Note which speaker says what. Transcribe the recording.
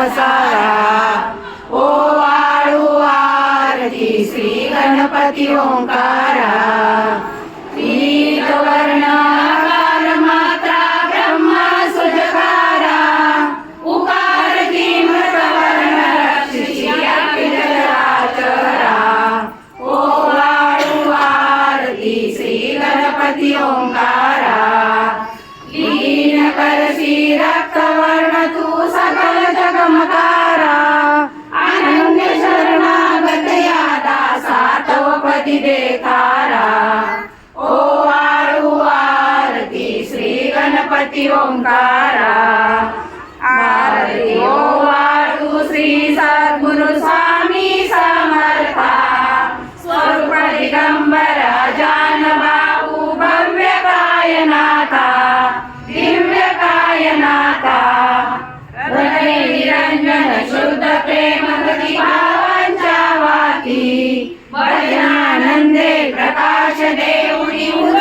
Speaker 1: पसारा. ओ वाळू आरती श्री गणपती ओंकारा. पीठ वर्ण आकार मात्रा ब्रह्मा सुजकारा. उकार धीमत वर्ण रक्षिषी अखिल चराचरा. ओ वाळू आरती श्री गणपती ओंकारा. लीन करसी रक्तवर्ण तू सकल जगमकारा. अनन्य शरणागत या दासा तव पदी देखारा. ओ वाळू आरती श्री गणपती ओंकारा. आरती ओ वाळू श्री सद्गुरु स्वामी समर्था. स्वरूप दिगंबर जानबाबू भव्य कायनाथा. दिव्य कायनाथा. हृदय निरंजन शुद्ध प्रेम भक्ती भावांच्या वाती. भजनानंदे प्रकाश देऊनी